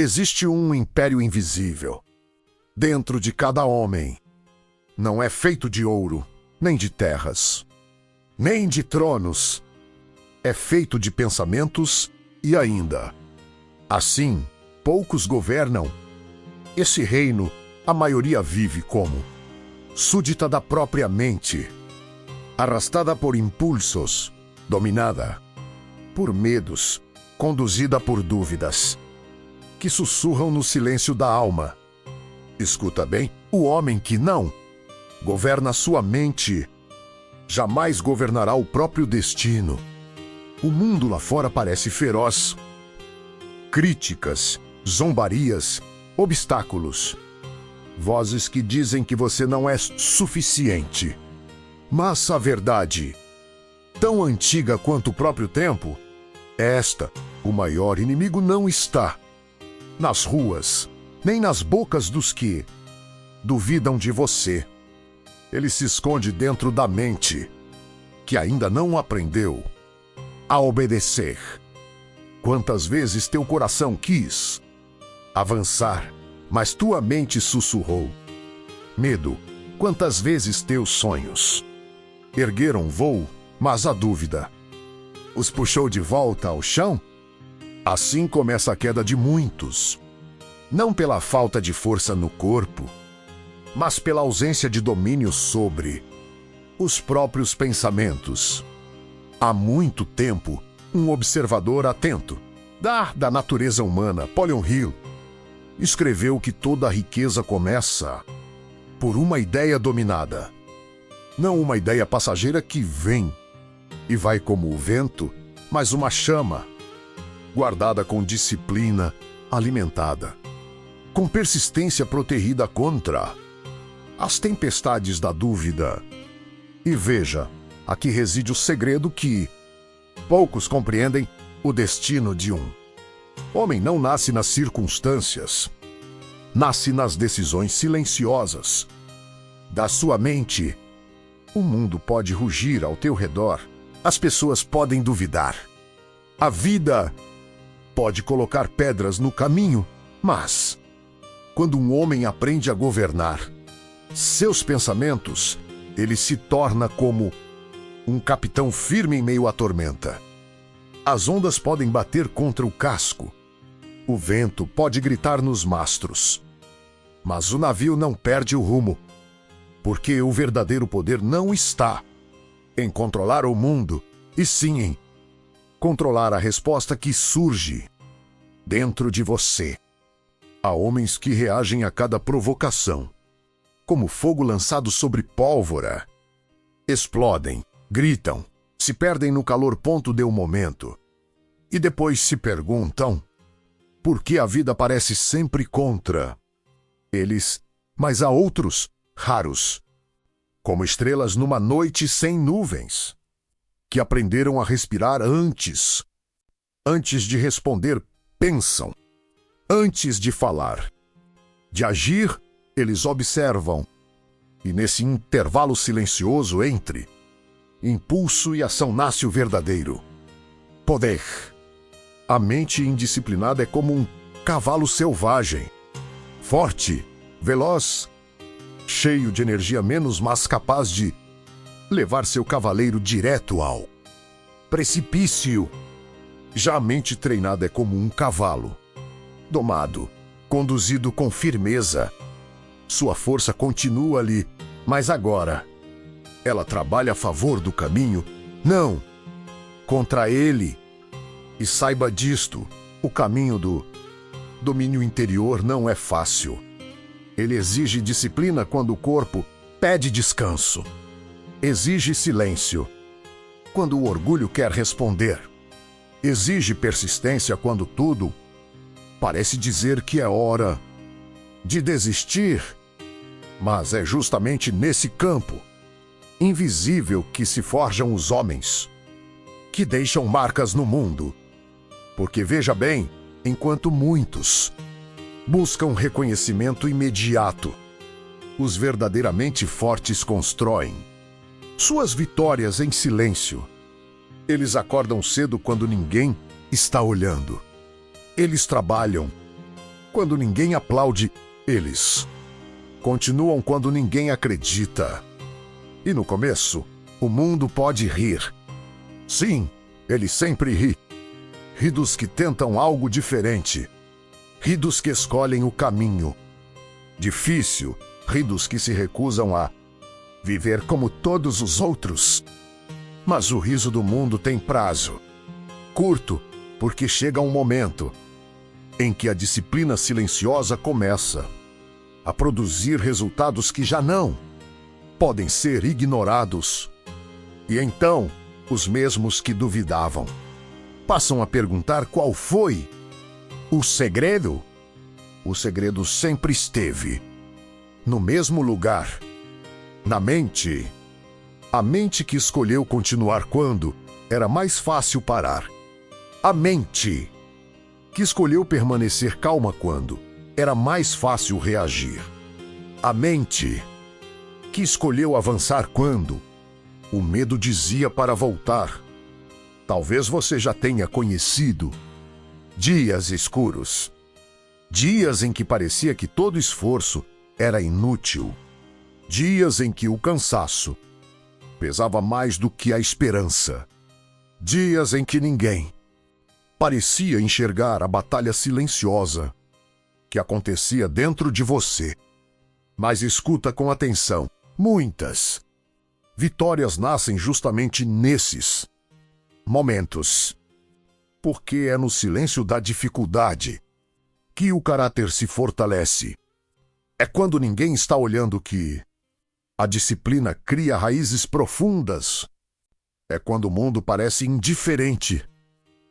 Existe um império invisível dentro de cada homem. Não é feito de ouro, nem de terras, nem de tronos. É feito de pensamentos e ainda. Assim, poucos governam. Esse reino, a maioria vive como súdita da própria mente, arrastada por impulsos, dominada por medos, conduzida por dúvidas, que sussurram no silêncio da alma. Escuta bem, o homem que não governa sua mente, jamais governará o próprio destino. O mundo lá fora parece feroz. Críticas, zombarias, obstáculos. Vozes que dizem que você não é suficiente. Mas a verdade, tão antiga quanto o próprio tempo, é esta: o maior inimigo não está nas ruas, nem nas bocas dos que duvidam de você. Ele se esconde dentro da mente, que ainda não aprendeu a obedecer. Quantas vezes teu coração quis avançar, mas tua mente sussurrou. Medo, quantas vezes teus sonhos ergueram voo, mas a dúvida os puxou de volta ao chão? Assim começa a queda de muitos, não pela falta de força no corpo, mas pela ausência de domínio sobre os próprios pensamentos. Há muito tempo, um observador atento da natureza humana, Napoleon Hill, escreveu que toda a riqueza começa por uma ideia dominada. Não uma ideia passageira que vem e vai como o vento, mas uma chama, guardada com disciplina, alimentada, com persistência protegida contra as tempestades da dúvida. E veja, aqui reside o segredo que poucos compreendem: o destino de um homem não nasce nas circunstâncias, nasce nas decisões silenciosas da sua mente. O mundo pode rugir ao teu redor, as pessoas podem duvidar, a vida pode colocar pedras no caminho, mas quando um homem aprende a governar seus pensamentos, ele se torna como um capitão firme em meio à tormenta. As ondas podem bater contra o casco, o vento pode gritar nos mastros, mas o navio não perde o rumo, porque o verdadeiro poder não está em controlar o mundo, e sim em controlar a resposta que surge dentro de você. Há homens que reagem a cada provocação, como fogo lançado sobre pólvora. Explodem, gritam, se perdem no calor ponto de um momento, e depois se perguntam por que a vida parece sempre contra eles. Mas há outros, raros, como estrelas numa noite sem nuvens, que aprenderam a respirar antes de responder, pensam, antes de falar. De agir, eles observam, e nesse intervalo silencioso entre impulso e ação nasce o verdadeiro poder. A mente indisciplinada é como um cavalo selvagem, forte, veloz, cheio de energia menos, mas capaz de levar seu cavaleiro direto ao precipício. Já a mente treinada é como um cavalo, domado, conduzido com firmeza. Sua força continua ali, mas agora ela trabalha a favor do caminho, não contra ele. E saiba disto: o caminho do domínio interior não é fácil. Ele exige disciplina quando o corpo pede descanso. Exige silêncio quando o orgulho quer responder. Exige persistência quando tudo parece dizer que é hora de desistir. Mas é justamente nesse campo invisível que se forjam os homens, que deixam marcas no mundo. Porque veja bem, enquanto muitos buscam reconhecimento imediato, os verdadeiramente fortes constroem suas vitórias em silêncio. Eles acordam cedo quando ninguém está olhando. Eles trabalham Quando ninguém aplaude, eles continuam quando ninguém acredita. E no começo, o mundo pode rir. Sim, ele sempre ri. Ri dos que tentam algo diferente. Ri dos que escolhem o caminho difícil. Ri dos que se recusam a viver como todos os outros. Mas o riso do mundo tem prazo. Curto, porque chega um momento em que a disciplina silenciosa começa a produzir resultados que já não podem ser ignorados. E então, os mesmos que duvidavam passam a perguntar qual foi o segredo. O segredo sempre esteve no mesmo lugar, na mente. A mente que escolheu continuar quando era mais fácil parar. A mente que escolheu permanecer calma quando era mais fácil reagir. A mente que escolheu avançar quando o medo dizia para voltar. Talvez você já tenha conhecido dias escuros. Dias em que parecia que todo esforço era inútil. Dias em que o cansaço pesava mais do que a esperança. Dias em que ninguém parecia enxergar a batalha silenciosa que acontecia dentro de você. Mas escuta com atenção. Muitas vitórias nascem justamente nesses momentos. Porque é no silêncio da dificuldade que o caráter se fortalece. É quando ninguém está olhando que a disciplina cria raízes profundas. É quando o mundo parece indiferente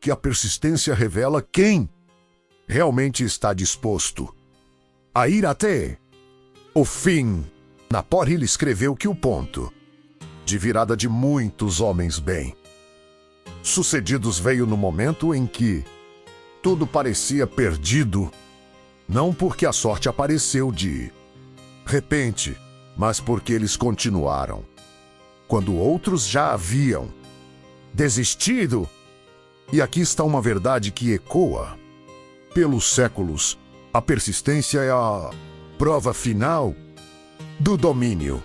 que a persistência revela quem realmente está disposto a ir até o fim. Napoleão Hill escreveu que o ponto de virada de muitos homens bem-sucedidos veio no momento em que tudo parecia perdido, não porque a sorte apareceu de repente, mas porque eles continuaram quando outros já haviam desistido. E aqui está uma verdade que ecoa pelos séculos. A persistência é a prova final do domínio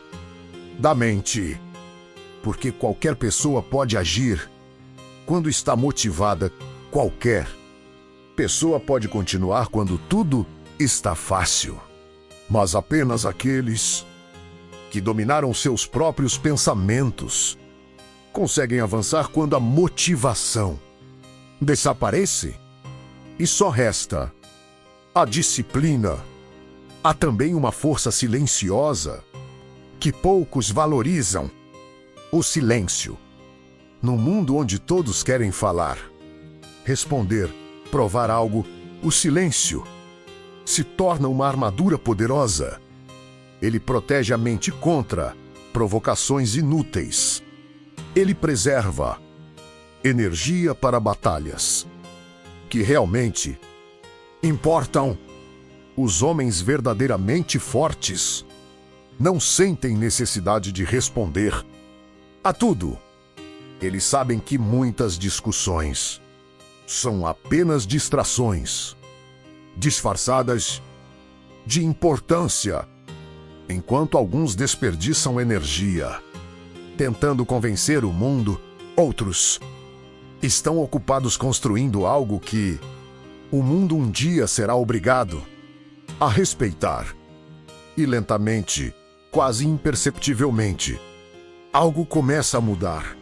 da mente. Porque qualquer pessoa pode agir quando está motivada. Qualquer pessoa pode continuar quando tudo está fácil. Mas apenas aqueles que dominaram seus próprios pensamentos conseguem avançar quando a motivação desaparece e só resta a disciplina. Há também uma força silenciosa que poucos valorizam: o silêncio. Num mundo onde todos querem falar, responder, provar algo, o silêncio se torna uma armadura poderosa. Ele protege a mente contra provocações inúteis. Ele preserva energia para batalhas que realmente importam. Os homens verdadeiramente fortes não sentem necessidade de responder a tudo. Eles sabem que muitas discussões são apenas distrações disfarçadas de importância, enquanto alguns desperdiçam energia tentando convencer o mundo. Outros estão ocupados construindo algo que o mundo um dia será obrigado a respeitar. E lentamente, quase imperceptivelmente, algo começa a mudar.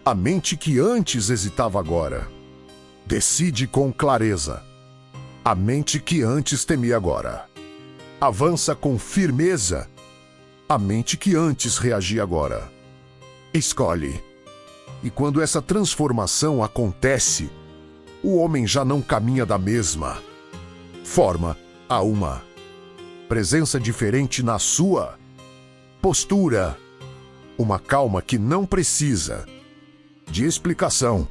A mente que antes hesitava agora decide com clareza. A mente que antes temia agora avança com firmeza. A mente que antes reagia agora escolhe. E quando essa transformação acontece, o homem já não caminha da mesma forma. Há uma presença diferente na sua postura. Uma calma que não precisa de explicação.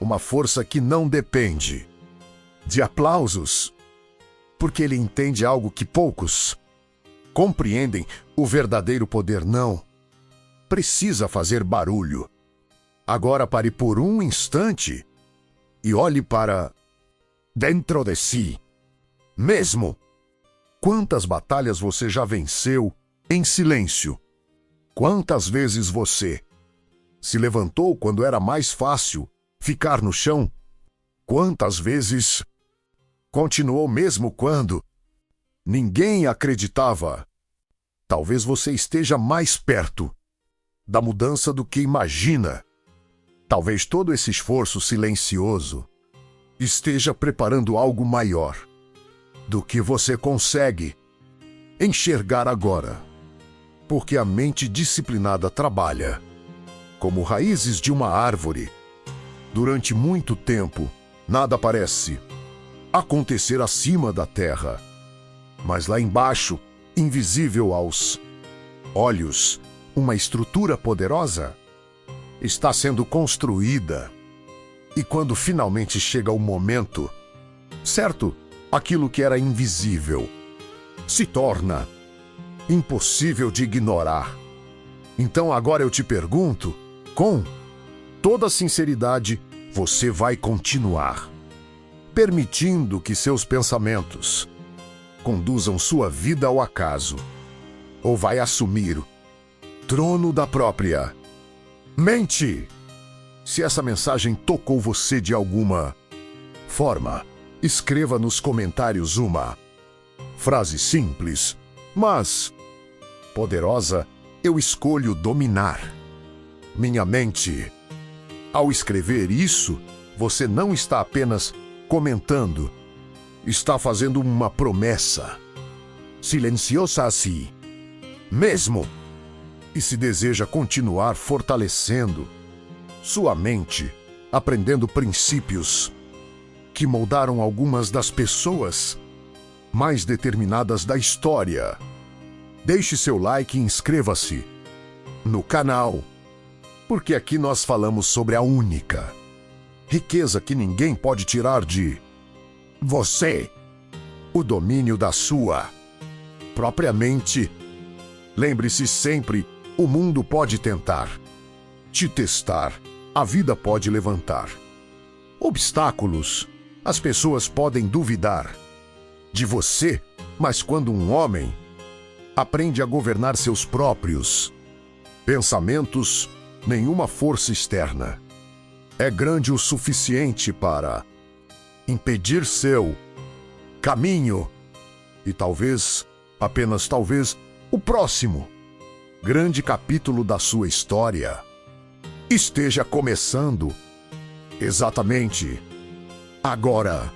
Uma força que não depende de aplausos. Porque ele entende algo que poucos compreendem: o verdadeiro poder não precisa fazer barulho. Agora pare por um instante e olhe para dentro de si. mesmo. Quantas batalhas você já venceu em silêncio? Quantas vezes você se levantou quando era mais fácil ficar no chão? Quantas vezes continuou mesmo quando ninguém acreditava? Talvez você esteja mais perto da mudança do que imagina. Talvez todo esse esforço silencioso esteja preparando algo maior do que você consegue enxergar agora. Porque a mente disciplinada trabalha como raízes de uma árvore. Durante muito tempo, nada parece acontecer acima da terra. Mas lá embaixo, invisível aos olhos, uma estrutura poderosa está sendo construída. E quando finalmente chega o momento certo, aquilo que era invisível se torna impossível de ignorar. Então agora eu te pergunto, com toda sinceridade, você vai continuar permitindo que seus pensamentos conduzam sua vida ao acaso? Ou vai assumir o trono da própria mente? Se essa mensagem tocou você de alguma forma, escreva nos comentários uma frase simples, mas poderosa: eu escolho dominar minha mente. Ao escrever isso, você não está apenas comentando, está fazendo uma promessa silenciosa a si mesmo. E se deseja continuar fortalecendo sua mente, aprendendo princípios que moldaram algumas das pessoas mais determinadas da história, deixe seu like e inscreva-se no canal, porque aqui nós falamos sobre a única riqueza que ninguém pode tirar de você: o domínio da sua própria mente. Lembre-se sempre, o mundo pode tentar te testar, a vida pode levantar obstáculos, as pessoas podem duvidar de você, mas quando um homem aprende a governar seus próprios pensamentos, nenhuma força externa é grande o suficiente para impedir seu caminho. E talvez, apenas talvez, o próximo grande capítulo da sua história esteja começando exatamente agora.